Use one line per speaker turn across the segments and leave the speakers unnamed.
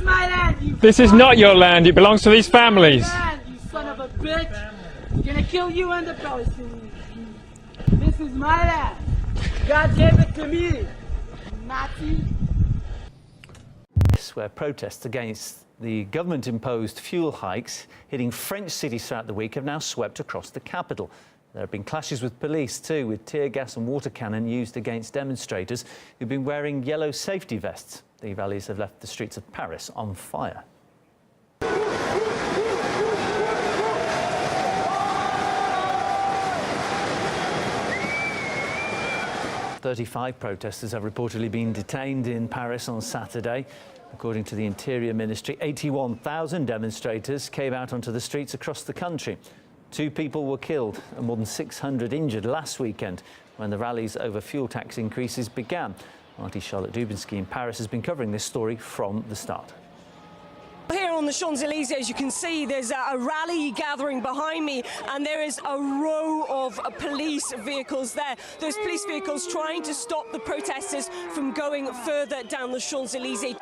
my land, you
This is not your land. It belongs to these families.
land, you son of a bitch. I'm gonna kill you and the Palestinians. This is my land. God gave it to me. Nazi.
Where protests against the government-imposed fuel hikes hitting French cities throughout the week have now swept across the capital. There have been clashes with police too, with tear gas and water cannon used against demonstrators who've been wearing yellow safety vests. The rallies have left the streets of Paris on fire. 35 protesters have reportedly been detained in Paris on Saturday. According to the Interior Ministry, 81,000 demonstrators came out onto the streets across the country. 2 people were killed and more than 600 injured last weekend when the rallies over fuel tax increases began. Auntie Charlotte Dubinsky in Paris has been covering this story from the start.
Here on the Champs-Élysées, as you can see, there's a rally gathering behind me, and there is a row of police vehicles there. Those police vehicles trying to stop the protesters from going further down the Champs-Élysées.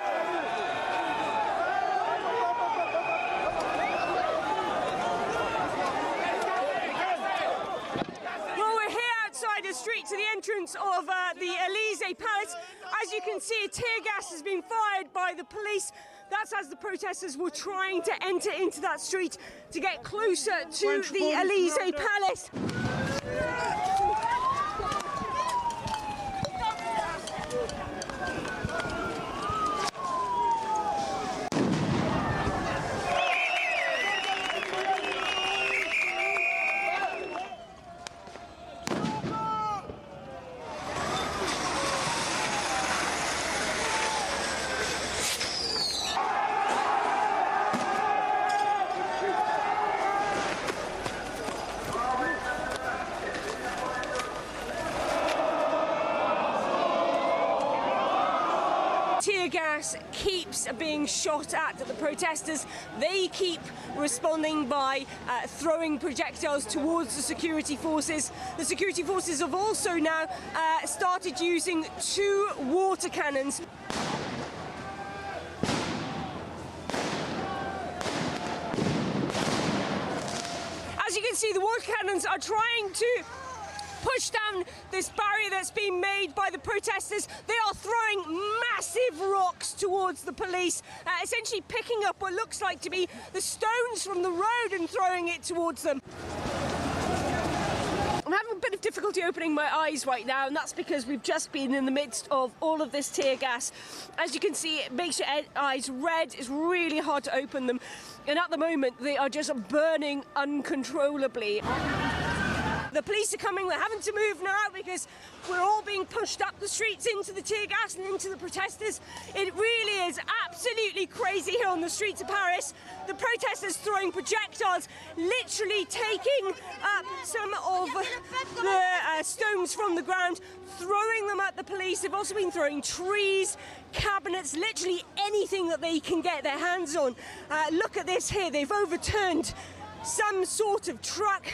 Well, we're here outside the street to the entrance of the Élysée Palace. As you can see, tear gas has been fired by the police. That's as the protesters were trying to enter into that street to get closer to the Élysée Palace. Tear gas keeps being shot at the protesters. They keep responding by throwing projectiles towards the security forces. The security forces have also now started using 2 water cannons. As you can see, the water cannons are trying to push down this barrier that's been made by the protesters. They are throwing massive rocks towards the police, essentially picking up what looks like to be the stones from the road and throwing it towards them. I'm having a bit of difficulty opening my eyes right now, and that's because we've just been in the midst of all of this tear gas. As you can see, it makes your eyes red. It's really hard to open them, and at the moment they are just burning uncontrollably. The police are coming. We're having to move now because we're all being pushed up the streets into the tear gas and into the protesters. It really is absolutely crazy here on the streets of Paris. The protesters throwing projectiles, literally taking up some of the stones from the ground, throwing them at the police. They've also been throwing trees, cabinets, literally anything that they can get their hands on. Look at this here. They've overturned some sort of truck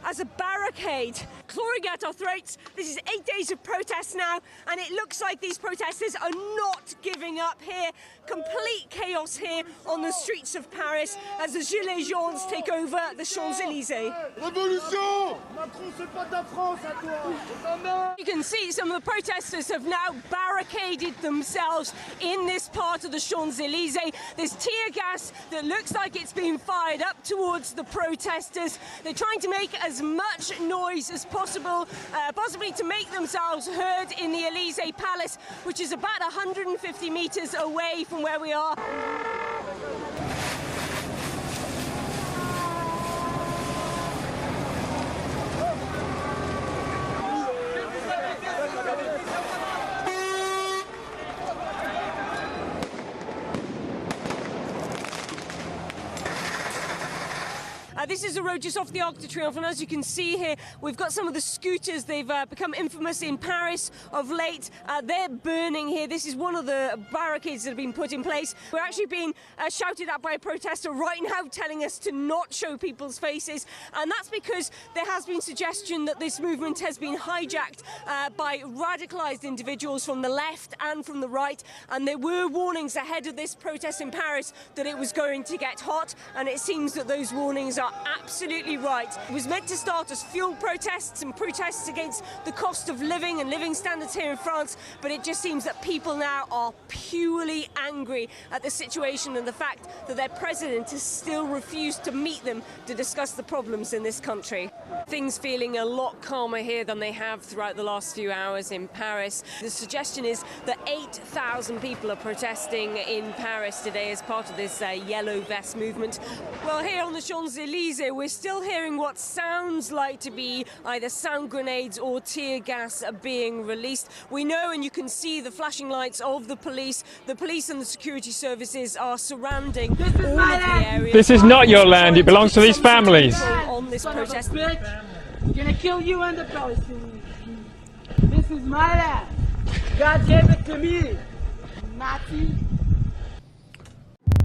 as a barricade, clawing at our throats. This is 8 days of protests now, and it looks like these protesters are not giving up here. Complete chaos here on the streets of Paris as the Gilets jaunes take over the Champs-Élysées.
Révolution! Macron, c'est pas ta France à toi!
You can see some of the protesters have now barricaded themselves in this part of the Champs-Élysées. There's tear gas that looks like it's being fired up towards the protesters. They're trying to make as much noise as possible, possibly to make themselves heard in the Élysée Palace, which is about 150 meters away from where we are. This is a road just off the Arc de Triomphe, and as you can see here, we've got some of the scooters. They've become infamous in Paris of late. They're burning here. This is one of the barricades that have been put in place. We're actually being shouted at by a protester right now telling us to not show people's faces, and that's because there has been suggestion that this movement has been hijacked by radicalised individuals from the left and from the right, and there were warnings ahead of this protest in Paris that it was going to get hot, and it seems that those warnings are absolutely right. It was meant to start as fuel protests and protests against the cost of living and living standards here in France, but it just seems that people now are purely angry at the situation and the fact that their president has still refused to meet them to discuss the problems in this country. Things feeling a lot calmer here than they have throughout the last few hours in Paris. The suggestion is that 8,000 people are protesting in Paris today as part of this yellow vest movement. Well, here on the Champs-Élysées, we're still hearing what sounds like to be either sound grenades or tear gas being released. We know, and you can see the flashing lights of the police. The police and the security services are surrounding all of the area.
This is not your land, it belongs to these families.
On this protest.
We're gonna kill you and the Palestinians. This is my land. God gave it to me. Nazi.